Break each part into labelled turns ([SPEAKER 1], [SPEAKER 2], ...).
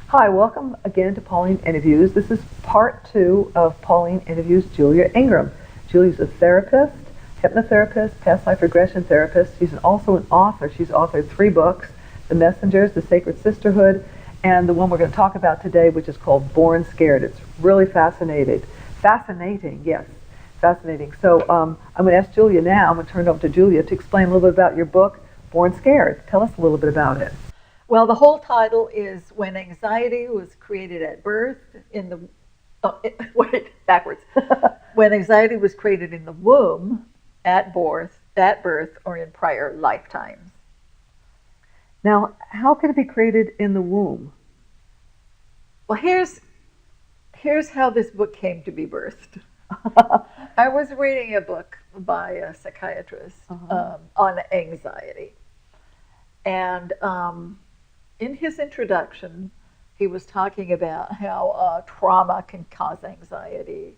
[SPEAKER 1] Hi, welcome again to Pauline Interviews. This is part 2 of Pauline Interviews Julia Ingram. Julia's a therapist, hypnotherapist, past life regression therapist. She's also an author. She's authored 3 books, The Messengers, The Sacred Sisterhood, and the one we're going to talk about today, which is called Born Scared. It's really fascinating. Fascinating. So I'm going to ask Julia now, I'm going to turn it over to Julia to explain a little bit about your book, Born Scared. Tell us a little bit about it.
[SPEAKER 2] Well, the whole title is When Anxiety Was Created at Birth in the When anxiety was created in the womb, at birth, or in prior lifetimes.
[SPEAKER 1] Now, how can it be created in the womb?
[SPEAKER 2] Well, here's how this book came to be birthed. I was reading a book by a psychiatrist on anxiety, and in his introduction, he was talking about how trauma can cause anxiety,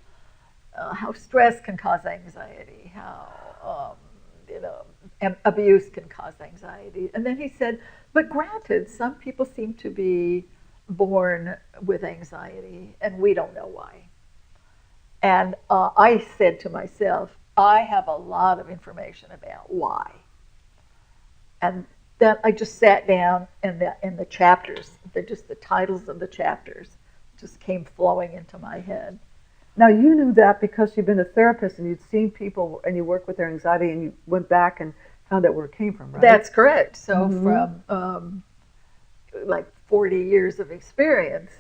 [SPEAKER 2] how stress can cause anxiety, how abuse can cause anxiety. And then he said, but granted, some people seem to be born with anxiety, and we don't know why. And I said to myself, I have a lot of information about why. And then I just sat down, and the chapters, the titles of the chapters just came flowing into my head.
[SPEAKER 1] Now, you knew that because you've been a therapist and you'd seen people and you worked with their anxiety and you went back and found out where it came from, right?
[SPEAKER 2] That's correct. So from like 40 years of experience,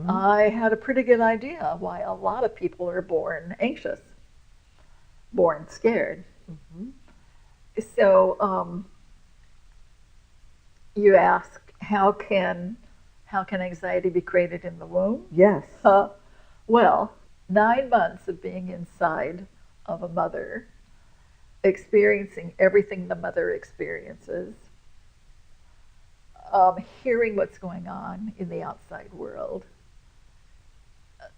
[SPEAKER 2] I had a pretty good idea why a lot of people are born anxious, born scared. So you ask, how can anxiety be created in the womb?
[SPEAKER 1] Yes.
[SPEAKER 2] Well, 9 months of being inside of a mother, experiencing everything the mother experiences, hearing what's going on in the outside world.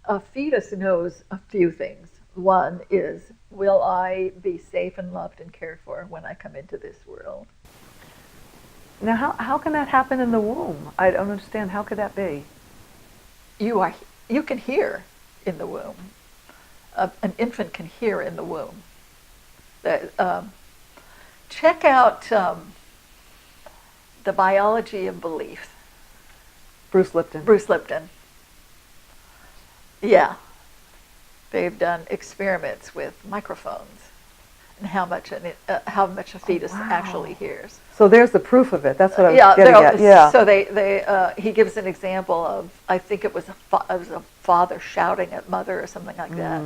[SPEAKER 2] A fetus knows a few things. One is, will I be safe and loved and cared for when I come into this world?
[SPEAKER 1] Now, how can that happen in the womb? I don't understand. How could that be?
[SPEAKER 2] You can hear in the womb. An infant can hear in the womb. Check out The Biology of Belief.
[SPEAKER 1] Bruce Lipton.
[SPEAKER 2] Yeah. They've done experiments with microphones and how much a fetus actually hears.
[SPEAKER 1] So there's the proof of it. That's what I was getting at. Yeah.
[SPEAKER 2] So he gives an example of, I think it was a father shouting at mother or something like that,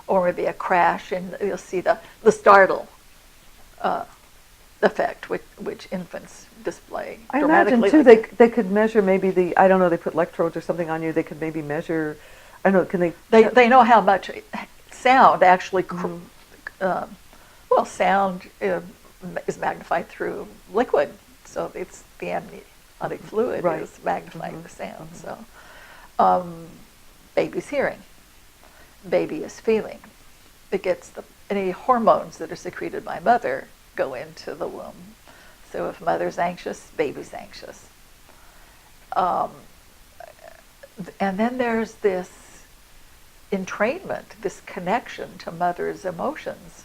[SPEAKER 2] or maybe a crash, and you'll see the startle effect which infants display.
[SPEAKER 1] I imagine too they could measure maybe they put electrodes or something on you. They could maybe measure. I don't know. Can they?
[SPEAKER 2] They know how much sound actually. Sound is magnified through liquid, so it's the amniotic fluid is magnifying the sound. So, baby's hearing, baby is feeling. It gets any hormones that are secreted by mother go into the womb. So if mother's anxious, baby's anxious. And then there's this entrainment, this connection to mother's emotions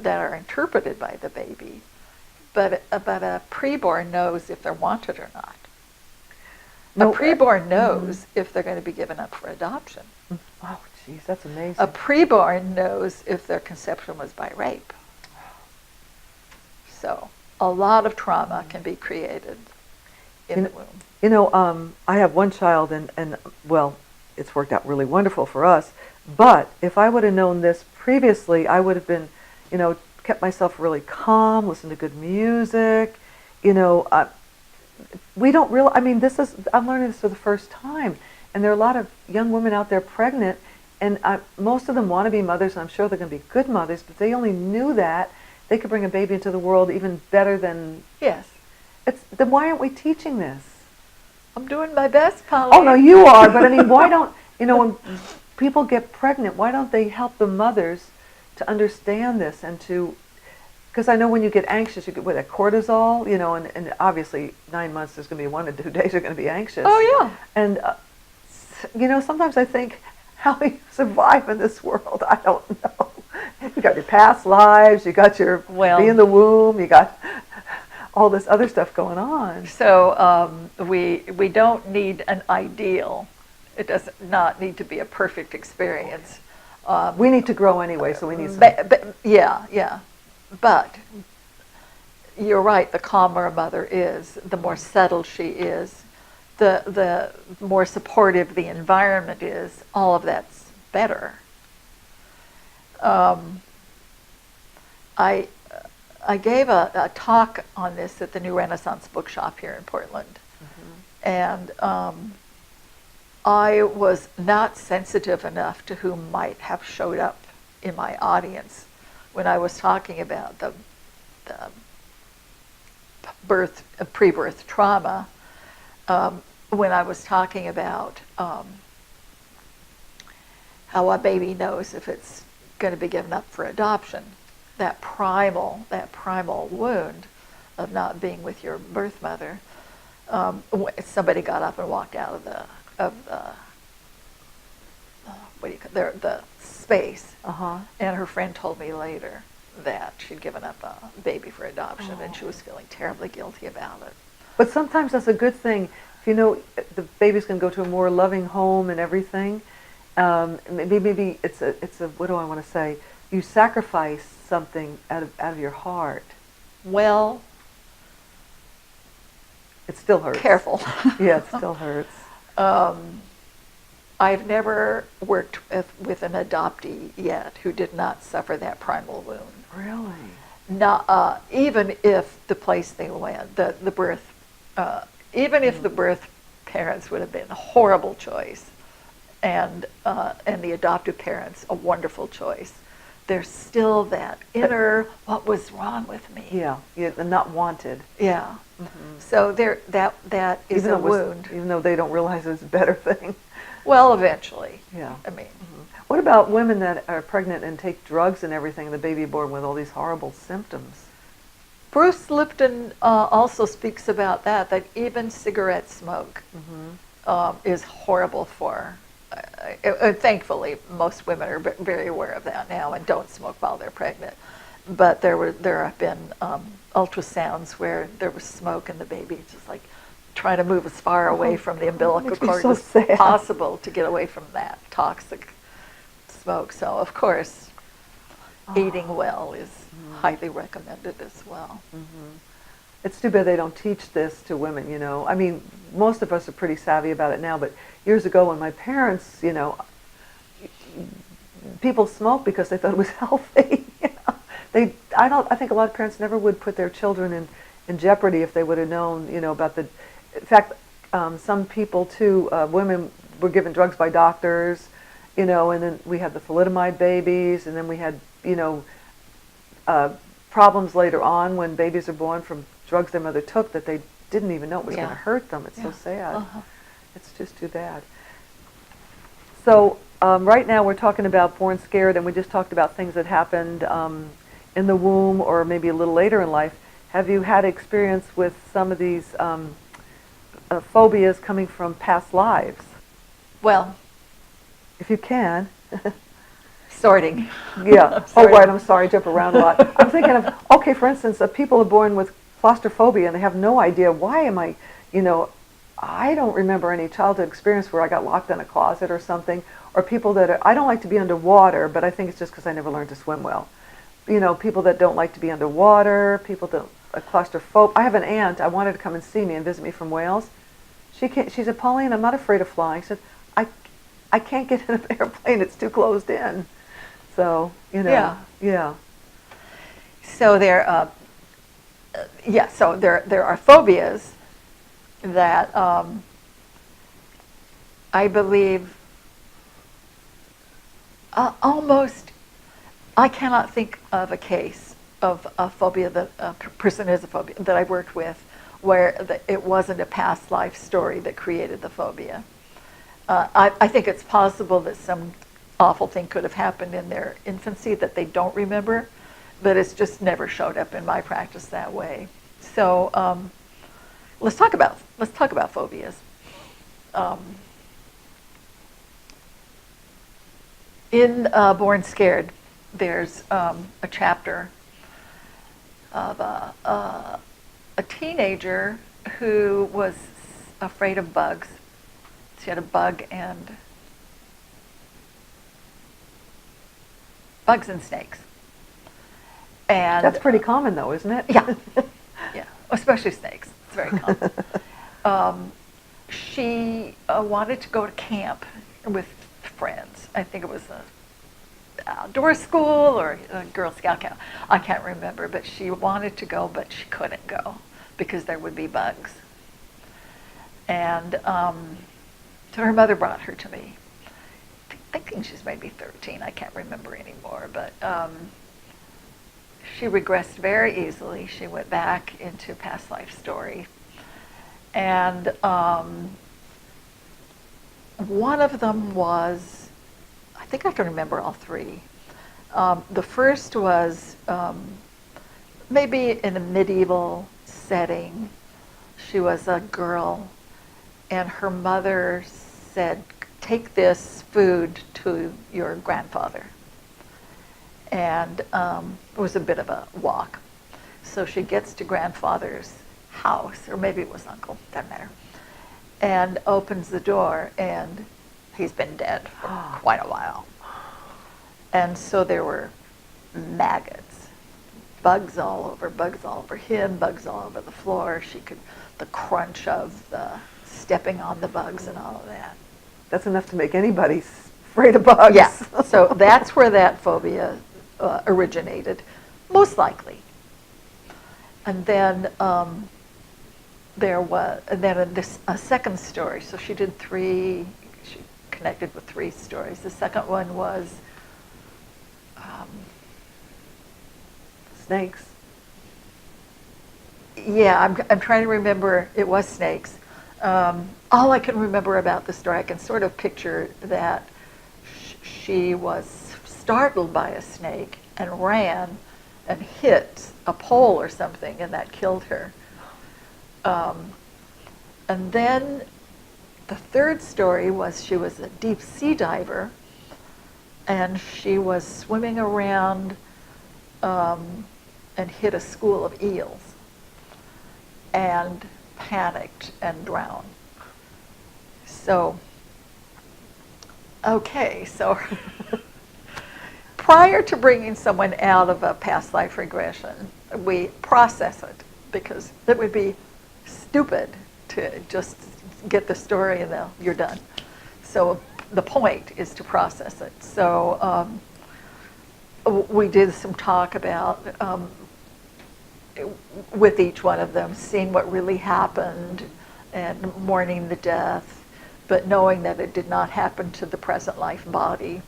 [SPEAKER 2] that are interpreted by the baby, but a preborn knows if they're wanted or not. A preborn knows if they're going to be given up for adoption.
[SPEAKER 1] Oh, geez, that's amazing.
[SPEAKER 2] A preborn knows if their conception was by rape. So a lot of trauma can be created in the womb.
[SPEAKER 1] I have one child, and well, it's worked out really wonderful for us. But if I would have known this previously, I would have been, kept myself really calm, listened to good music. We don't realize. I'm learning this for the first time, and there are a lot of young women out there pregnant, and most of them want to be mothers, and I'm sure they're going to be good mothers. But they only knew that they could bring a baby into the world even better than.
[SPEAKER 2] Yes.
[SPEAKER 1] Then why aren't we teaching this?
[SPEAKER 2] I'm doing my best, Pauline.
[SPEAKER 1] Oh no, you are. But why don't when people get pregnant, why don't they help the mothers to understand this and to because I know when you get anxious, you get with that cortisol, and obviously 9 months there's going to be 1 to 2 days you're going to be anxious.
[SPEAKER 2] Oh yeah.
[SPEAKER 1] And sometimes I think how you survive in this world. I don't know. You got your past lives, you got your be in the womb, you got all this other stuff going on.
[SPEAKER 2] So we don't need an ideal. It does not need to be a perfect experience.
[SPEAKER 1] We need to grow anyway, so we need some.
[SPEAKER 2] Yeah. But you're right, the calmer a mother is, the more settled she is, the more supportive the environment is, all of that's better. I gave a talk on this at the New Renaissance Bookshop here in Portland. And I was not sensitive enough to who might have showed up in my audience when I was talking about the pre-birth trauma, when I was talking about how a baby knows if it's going to be given up for adoption, that primal wound of not being with your birth mother. Somebody got up and walked out of the space, and her friend told me later that she'd given up a baby for adoption, and she was feeling terribly guilty about it.
[SPEAKER 1] But sometimes that's a good thing. If you know the baby's going to go to a more loving home and everything, maybe it's a what do I want to say? You sacrifice something out of your heart.
[SPEAKER 2] Well,
[SPEAKER 1] it still hurts.
[SPEAKER 2] Careful.
[SPEAKER 1] Yeah, it still hurts.
[SPEAKER 2] I've never worked with an adoptee yet who did not suffer that primal wound.
[SPEAKER 1] Really?
[SPEAKER 2] Not even if the place they went, the birth, even if the birth parents would have been a horrible choice, and the adoptive parents a wonderful choice, there's still that inner what was wrong with me.
[SPEAKER 1] Yeah, not wanted.
[SPEAKER 2] Yeah. So that is a wound.
[SPEAKER 1] Even though they don't realize it's a better thing.
[SPEAKER 2] Well, eventually.
[SPEAKER 1] Yeah.
[SPEAKER 2] I mean.
[SPEAKER 1] What about women that are pregnant and take drugs and everything, and the baby born with all these horrible symptoms?
[SPEAKER 2] Bruce Lipton also speaks about that even cigarette smoke is horrible for. Thankfully, most women are very aware of that now and don't smoke while they're pregnant. But there have been ultrasounds where there was smoke and the baby just like trying to move as far away from the umbilical cord as possible to get away from that toxic smoke. So of course, eating well is highly recommended as well.
[SPEAKER 1] It's too bad they don't teach this to women, I mean, most of us are pretty savvy about it now, but years ago when my parents, people smoked because they thought it was healthy. I think a lot of parents never would put their children in jeopardy if they would have known, about the. In fact, some people too, women were given drugs by doctors, and then we had the thalidomide babies, and then we had, problems later on when babies are born from drugs their mother took that they didn't even know it was going to hurt them. It's so sad. It's just too bad. So right now we're talking about born scared, and we just talked about things that happened in the womb or maybe a little later in life. Have you had experience with some of these phobias coming from past lives?
[SPEAKER 2] Well,
[SPEAKER 1] if you can.
[SPEAKER 2] Sorting.
[SPEAKER 1] Yeah. Oh, right. I'm sorry. I jump around a lot. I'm thinking of, okay, for instance, people are born with claustrophobia and they have no idea why am I, I don't remember any childhood experience where I got locked in a closet or something. Or people that I don't like to be underwater, but I think it's just because I never learned to swim well. People that don't like to be underwater, people that are claustrophobic. I have an aunt. I wanted to come and see me and visit me from Wales. She said, Pauline, I'm not afraid of flying. She said, I can't get in an airplane. It's too closed in. So, Yeah.
[SPEAKER 2] So there are phobias that I believe almost, I cannot think of a case of a phobia that a person has a phobia that I worked with where it wasn't a past life story that created the phobia. I think it's possible that some awful thing could have happened in their infancy that they don't remember, but it's just never showed up in my practice that way. So let's talk about phobias. In Born Scared, there's a chapter of a teenager who was afraid of bugs. She had a bugs and snakes. And
[SPEAKER 1] That's pretty common, though, isn't it?
[SPEAKER 2] yeah, yeah, especially snakes. It's very common. She wanted to go to camp with friends. I think it was a outdoor school or a Girl Scout camp. I can't remember, but she wanted to go, but she couldn't go because there would be bugs. And so her mother brought her to me. I think she's maybe 13. I can't remember anymore, but she regressed very easily. She went back into past life story. And one of them was, I think I can remember all three. The first was maybe in a medieval setting. She was a girl, and her mother said, take this food to your grandfather. And it was a bit of a walk. So she gets to grandfather's house, or maybe it was uncle, doesn't matter, and opens the door, and he's been dead for quite a while. And so there were maggots, bugs all over him, bugs all over the floor. The crunch of the stepping on the bugs and all of that.
[SPEAKER 1] That's enough to make anybody afraid of bugs.
[SPEAKER 2] Yeah, so that's where that phobia originated, most likely. And then a second story. So she did three. She connected with three stories. The second one was
[SPEAKER 1] snakes.
[SPEAKER 2] Yeah, I'm trying to remember. It was snakes. All I can remember about the story, I can sort of picture that she was startled by a snake and ran and hit a pole or something, and that killed her. And then the third story was she was a deep sea diver, and she was swimming around and hit a school of eels and panicked and drowned. So, okay, so prior to bringing someone out of a past life regression, we process it, because it would be stupid to just get the story and then you're done. So the point is to process it. So we did some talk about with each one of them, seeing what really happened and mourning the death, but knowing that it did not happen to the present life body.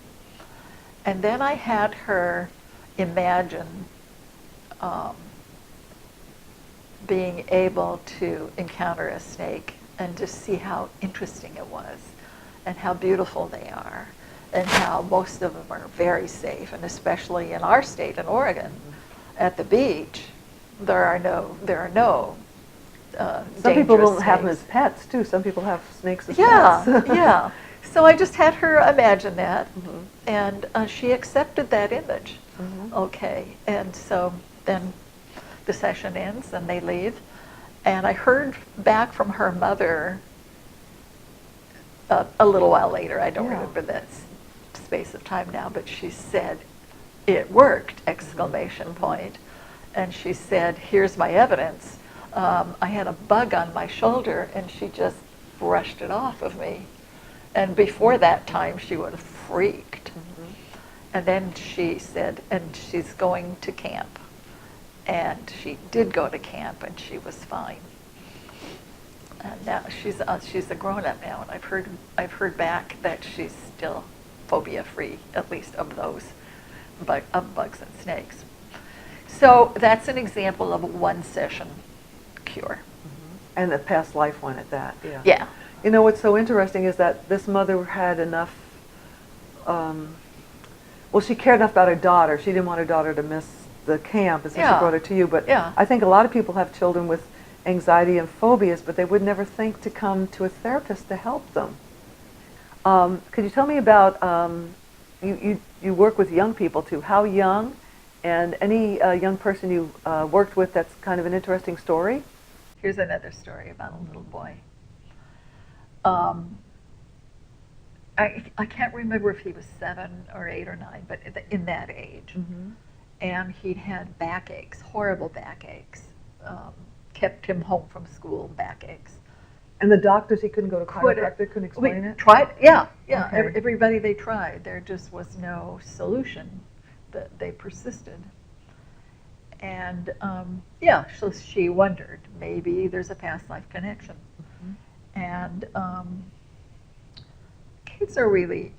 [SPEAKER 2] And then I had her imagine being able to encounter a snake and just see how interesting it was and how beautiful they are and how most of them are very safe, and especially in our state, in Oregon, at the beach, there are no
[SPEAKER 1] Some people don't
[SPEAKER 2] snakes.
[SPEAKER 1] have them as pets too. Some people have snakes as
[SPEAKER 2] Yeah,
[SPEAKER 1] pets.
[SPEAKER 2] yeah. So I just had her imagine that, and she accepted that image. Okay, and so then the session ends and they leave, and I heard back from her mother a little while later. I don't remember that space of time now, but she said, "It worked!" Exclamation point. And she said, "Here's my evidence. I had a bug on my shoulder," and she just brushed it off of me. And before that time, she would have freaked. And then she said, and she's going to camp. And she did go to camp, and she was fine. And now she's a grown-up now, and I've heard back that she's still phobia-free, at least of those, of bugs and snakes. So that's an example of a one-session cure.
[SPEAKER 1] And the past life one at that.
[SPEAKER 2] Yeah.
[SPEAKER 1] You know, what's so interesting is that this mother had enough, she cared enough about her daughter. She didn't want her daughter to miss the camp, and since
[SPEAKER 2] Yeah.
[SPEAKER 1] she brought it to you. But
[SPEAKER 2] Yeah.
[SPEAKER 1] I think a lot of people have children with anxiety and phobias, but they would never think to come to a therapist to help them. Could you tell me about, you work with young people too, how young, and any young person you worked with that's kind of an interesting story?
[SPEAKER 2] Here's another story about a little boy. I can't remember if he was 7 or 8 or 9, but in that age.
[SPEAKER 1] Mm-hmm.
[SPEAKER 2] And he'd had backaches, horrible backaches. Kept him home from school, backaches.
[SPEAKER 1] And the doctors, he couldn't go to chiropractor, couldn't explain it?
[SPEAKER 2] Tried, yeah.
[SPEAKER 1] Okay.
[SPEAKER 2] Everybody they tried, there just was no solution. They persisted. And so she wondered, maybe there's a past life connection. Mm-hmm. And kids are really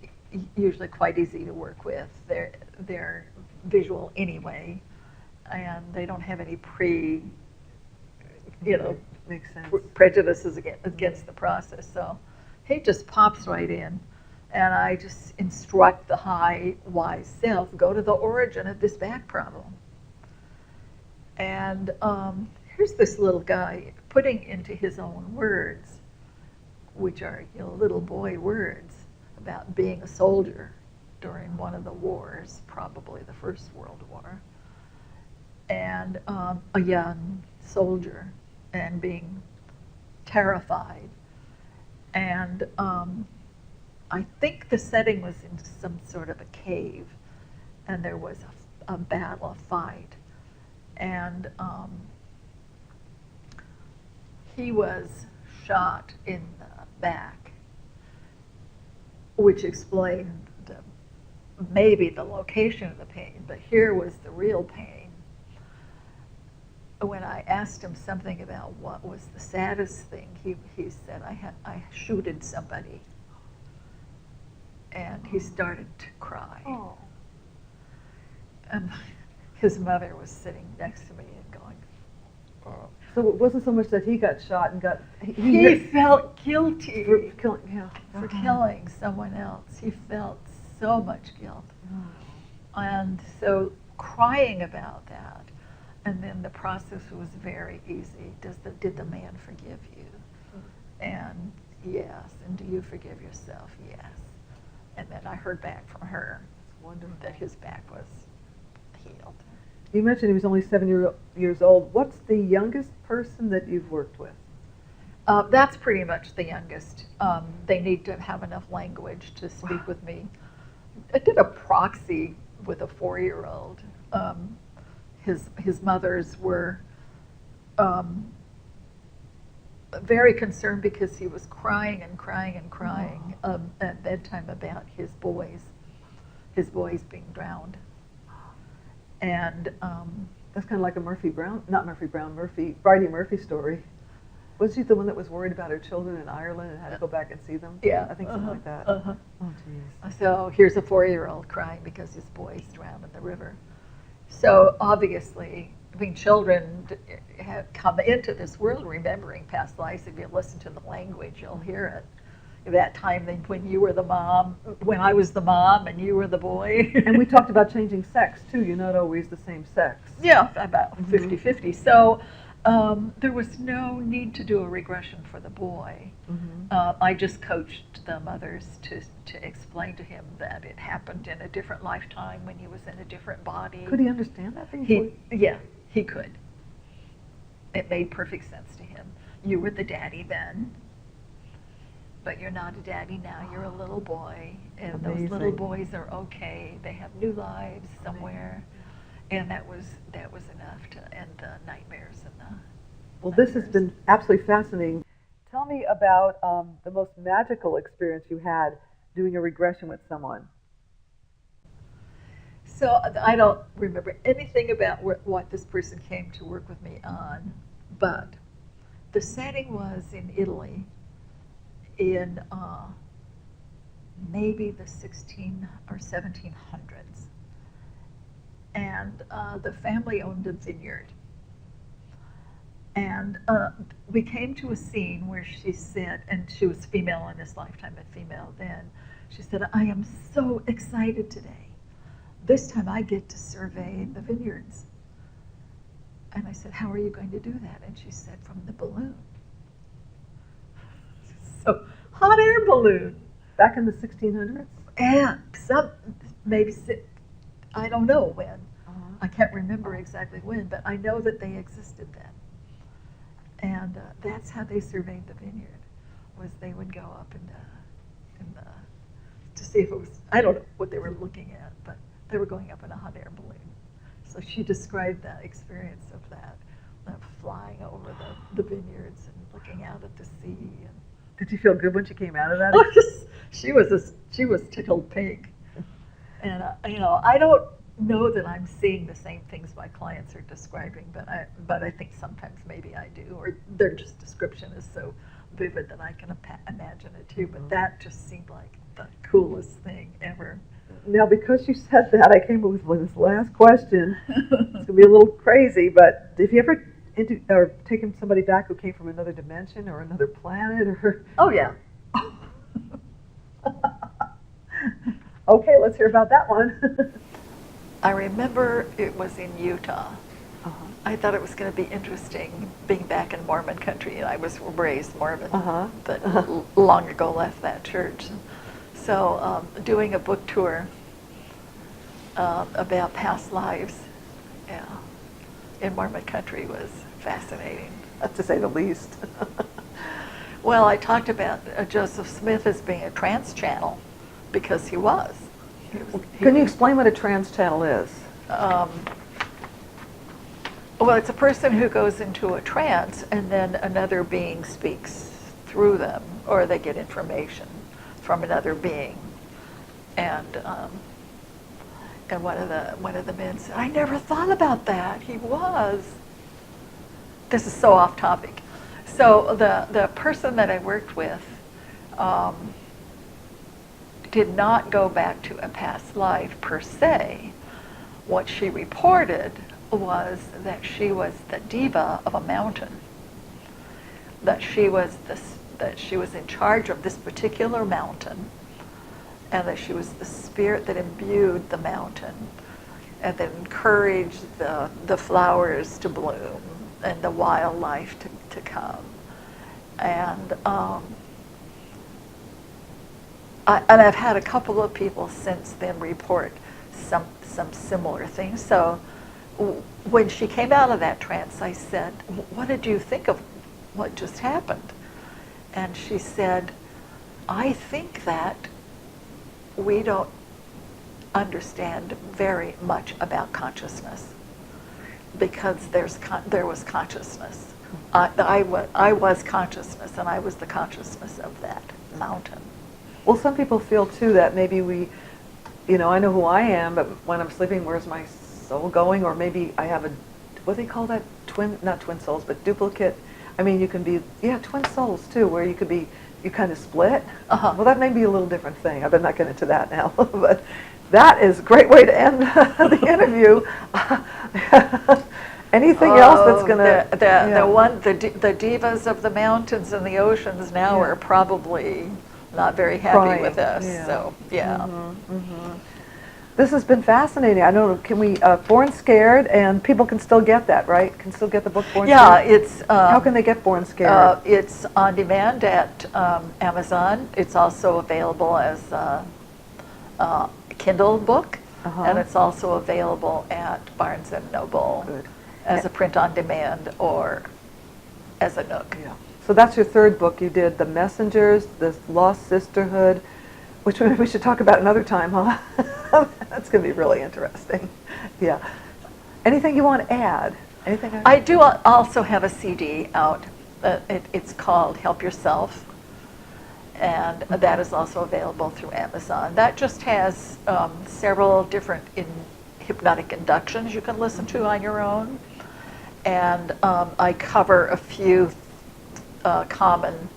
[SPEAKER 2] usually quite easy to work with. They're visual anyway, and they don't have any
[SPEAKER 1] Makes sense.
[SPEAKER 2] prejudices against the process. So he just pops right in, and I just instruct the high, wise self, go to the origin of this back problem. And here's this little guy putting into his own words, which are little boy words, about being a soldier during one of the wars, probably the First World War, and a young soldier, and being terrified. And I think the setting was in some sort of a cave, and there was a battle, a fight, and he was shot in the back, which explained maybe the location of the pain, but here was the real pain. When I asked him something about what was the saddest thing, he said, I shooted somebody. And he started to cry.
[SPEAKER 1] Oh.
[SPEAKER 2] And his mother was sitting next to me and going, oh.
[SPEAKER 1] So it wasn't so much that he got shot and got...
[SPEAKER 2] He felt guilty
[SPEAKER 1] for killing,
[SPEAKER 2] for killing someone else. He felt so much guilt.
[SPEAKER 1] Oh.
[SPEAKER 2] And so crying about that, and then the process was very easy. Did the man forgive you? And yes. And do you forgive yourself? Yes. And then I heard back from her that his back was healed.
[SPEAKER 1] You mentioned he was only 7 years old. What's the youngest person that you've worked with?
[SPEAKER 2] That's pretty much the youngest. They need to have enough language to speak with me. I did a proxy with a 4-year-old. His mothers were very concerned because he was crying and crying and crying at bedtime about his boys being drowned. And
[SPEAKER 1] that's kind of like a Bridie Murphy story. Was she the one that was worried about her children in Ireland and had to go back and see them?
[SPEAKER 2] Yeah.
[SPEAKER 1] I think something like that.
[SPEAKER 2] Uh-huh.
[SPEAKER 1] Oh, geez.
[SPEAKER 2] So here's a 4-year-old crying because his boys drowned in the river. So obviously, children have come into this world remembering past lives. If you listen to the language, you'll hear it. That time when you were the mom, when I was the mom and you were the boy.
[SPEAKER 1] And we talked about changing sex too. You're not always the same sex.
[SPEAKER 2] Yeah, about 50-50. So there was no need to do a regression for the boy. Mm-hmm. I just coached the mothers to explain to him that it happened in a different lifetime when he was in a different body.
[SPEAKER 1] Could he understand that?
[SPEAKER 2] Yeah, he could. It made perfect sense to him. You were the daddy then, but you're not a daddy now. You're a little boy, and
[SPEAKER 1] Amazing.
[SPEAKER 2] Those little boys are okay. They have new lives somewhere. And that was enough to end the nightmares and the.
[SPEAKER 1] Well, this has been absolutely fascinating. Tell me about the most magical experience you had doing a regression with someone.
[SPEAKER 2] So I don't remember anything about what this person came to work with me on, but the setting was in Italy in maybe the 16 or 1700s. And the family owned a vineyard. And we came to a scene where she said, and she was female in this lifetime, but female then, she said, I am so excited today. This time I get to survey the vineyards. And I said, how are you going to do that? And she said, from the balloon. So, hot air balloon.
[SPEAKER 1] Back in the 1600s?
[SPEAKER 2] And maybe, I don't know when.
[SPEAKER 1] Uh-huh.
[SPEAKER 2] I can't remember exactly when, but I know that they existed then. And that's how they surveyed the vineyard, was they would go up to see if it was, I don't know what they were looking at, but they were going up in a hot air balloon. So she described that experience of that, flying over the vineyards and looking out at the sea. And
[SPEAKER 1] did you feel good when she came out of that?
[SPEAKER 2] she was tickled pink. And I don't know that I'm seeing the same things my clients are describing, but I think sometimes maybe I do, or their just description is so vivid that I can imagine it too. But that just seemed like the coolest thing ever.
[SPEAKER 1] Now, because you said that, I came up with this last question. It's going to be a little crazy, but have you ever taken somebody back who came from another dimension or another planet? Or
[SPEAKER 2] Oh, yeah.
[SPEAKER 1] Okay, let's hear about that one.
[SPEAKER 2] I remember it was in Utah.
[SPEAKER 1] Uh-huh.
[SPEAKER 2] I thought it was going to be interesting being back in Mormon country. I was raised Mormon, but long ago left that church. So doing a book tour about past lives in Mormon country was fascinating.
[SPEAKER 1] To say the least.
[SPEAKER 2] Well, I talked about Joseph Smith as being a trance channel because he was.
[SPEAKER 1] Can you explain what a trance channel is?
[SPEAKER 2] Well, it's a person who goes into a trance and then another being speaks through them, or they get information from another being. And one of the men said, "I never thought about that." He was. This is so off topic. So the person that I worked with did not go back to a past life per se. What she reported was that she was the diva of a mountain, that she was in charge of this particular mountain, and that she was the spirit that imbued the mountain and that encouraged the flowers to bloom and the wildlife to come. And I've had a couple of people since then report some similar things. So when she came out of that trance, I said, "What did you think of what just happened?" And she said, "I think that we don't understand very much about consciousness because there was consciousness. I was consciousness, and I was the consciousness of that mountain."
[SPEAKER 1] Well, some people feel too that maybe I know who I am, but when I'm sleeping, where's my soul going? Or maybe I have what do they call that? Not twin souls, but duplicate. I mean, you can be, twin souls too, where you kind of split.
[SPEAKER 2] Uh-huh.
[SPEAKER 1] Well, that may be a little different thing. I better not get into that now. But that is a great way to end the interview. Anything else that's going to...
[SPEAKER 2] The divas of the mountains and the oceans now are probably not very happy with us.
[SPEAKER 1] Yeah.
[SPEAKER 2] So, yeah.
[SPEAKER 1] Mm-hmm, mm-hmm. This has been fascinating. I know, can we, Born Scared, and people can still get that, right? Can still get the book Born Scared?
[SPEAKER 2] Yeah, it's...
[SPEAKER 1] How can they get Born Scared?
[SPEAKER 2] It's on demand at Amazon. It's also available as a Kindle book, and it's also available at Barnes & Noble as a print on demand or as a Nook.
[SPEAKER 1] Yeah. So that's your third book. You did The Messengers, The Lost Sisterhood, which we should talk about another time, huh? That's going to be really interesting. Yeah. Anything you want to add? Anything?
[SPEAKER 2] I do also have a CD out. It's called Help Yourself, and that is also available through Amazon. That just has several different hypnotic inductions you can listen to on your own, and I cover a few common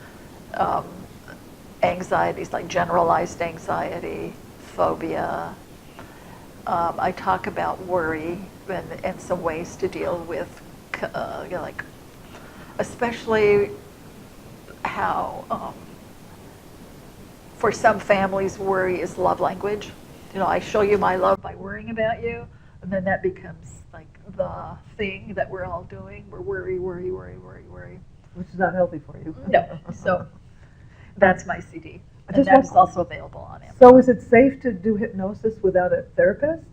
[SPEAKER 2] anxieties like generalized anxiety, phobia. I talk about worry and some ways to deal with, like, especially how for some families worry is love language. I show you my love by worrying about you, and then that becomes like the thing that we're all doing. We're worry, worry, worry, worry, worry.
[SPEAKER 1] Which is not healthy for you.
[SPEAKER 2] No. So that's my CD. And
[SPEAKER 1] Just
[SPEAKER 2] that's
[SPEAKER 1] one-
[SPEAKER 2] also available on Amazon.
[SPEAKER 1] So is it safe to do hypnosis without a therapist?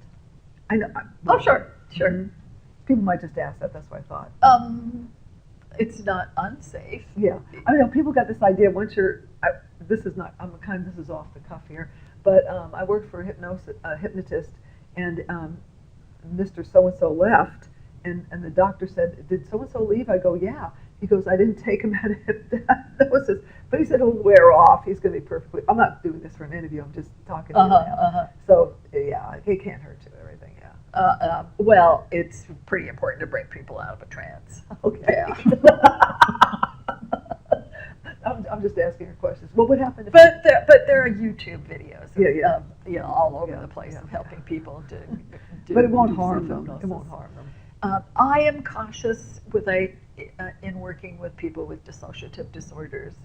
[SPEAKER 1] I know.
[SPEAKER 2] Oh, sure.
[SPEAKER 1] Mhm. People might just ask that. That's what I thought.
[SPEAKER 2] It's not unsafe.
[SPEAKER 1] Yeah, I know people got this idea once you're. This is not. This is off the cuff here, but I worked for a hypnotist, and Mr. So and so left, and the doctor said, "Did so and so leave?" I go, "Yeah." He goes, "I didn't take him out of hypnosis, but he said he'll wear off. He's going to be perfectly." I'm not doing this for an interview. I'm just talking to you now. So yeah, it can't hurt you. Everything, yeah.
[SPEAKER 2] Well, it's pretty important to bring people out of a trance.
[SPEAKER 1] Okay.
[SPEAKER 2] Yeah.
[SPEAKER 1] I'm just asking her questions. What would happen if?
[SPEAKER 2] But there are YouTube videos
[SPEAKER 1] Yeah.
[SPEAKER 2] all over
[SPEAKER 1] Yeah,
[SPEAKER 2] the place
[SPEAKER 1] yeah.
[SPEAKER 2] of helping people to do.
[SPEAKER 1] But it won't
[SPEAKER 2] do
[SPEAKER 1] harm them.
[SPEAKER 2] hypnosis.
[SPEAKER 1] It won't harm them.
[SPEAKER 2] I am cautious in working with people with dissociative disorders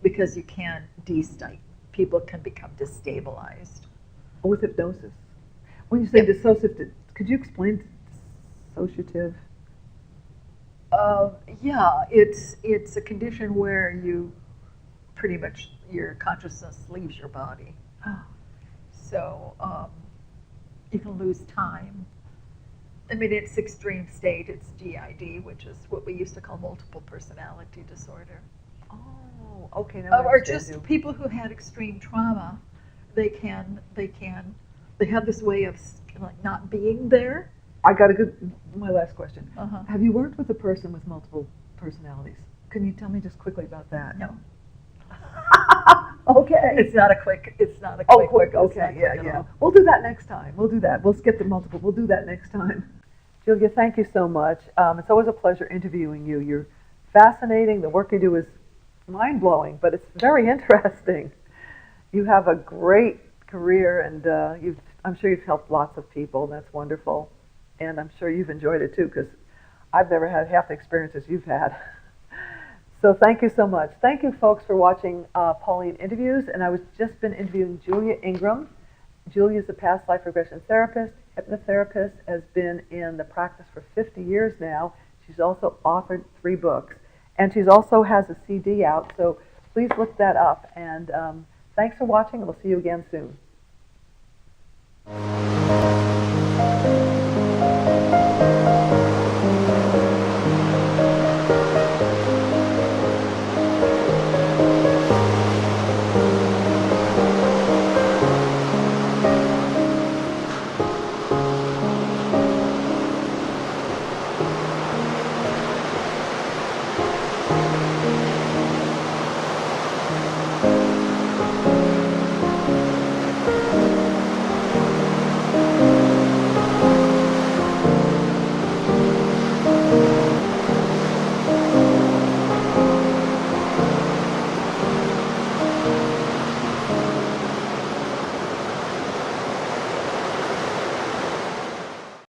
[SPEAKER 2] because you can people can become destabilized.
[SPEAKER 1] With hypnosis. When you say dissociative, could you explain dissociative?
[SPEAKER 2] Yeah, it's a condition where you pretty much your consciousness leaves your body. So you can lose time. I mean, it's extreme state. It's GID, which is what we used to call multiple personality disorder.
[SPEAKER 1] Oh, okay. Now I
[SPEAKER 2] Or
[SPEAKER 1] understand
[SPEAKER 2] just
[SPEAKER 1] you.
[SPEAKER 2] people who had extreme trauma. They have this way of like not being there.
[SPEAKER 1] I got my last question.
[SPEAKER 2] Uh-huh.
[SPEAKER 1] Have you worked with a person with multiple personalities? Can you tell me just quickly about that?
[SPEAKER 2] No.
[SPEAKER 1] Okay.
[SPEAKER 2] It's not a quick.
[SPEAKER 1] Oh, quick.
[SPEAKER 2] it's
[SPEAKER 1] Okay.
[SPEAKER 2] not
[SPEAKER 1] Yeah,
[SPEAKER 2] quick at
[SPEAKER 1] yeah.
[SPEAKER 2] all.
[SPEAKER 1] We'll do that next time. We'll do that. We'll skip the multiple. We'll do that next time. Julia, thank you so much. It's always a pleasure interviewing you. You're fascinating. The work you do is mind-blowing, but it's very interesting. You have a great career, and I'm sure you've helped lots of people. That's wonderful. And I'm sure you've enjoyed it too, because I've never had half the experiences you've had. So thank you so much. Thank you, folks, for watching Pauline Interviews. And I was just been interviewing Julia Ingram. Julia is a past life regression therapist, hypnotherapist, has been in the practice for 50 years now. She's also authored 3 books. And she also has a CD out, so please look that up. And thanks for watching, and we'll see you again soon.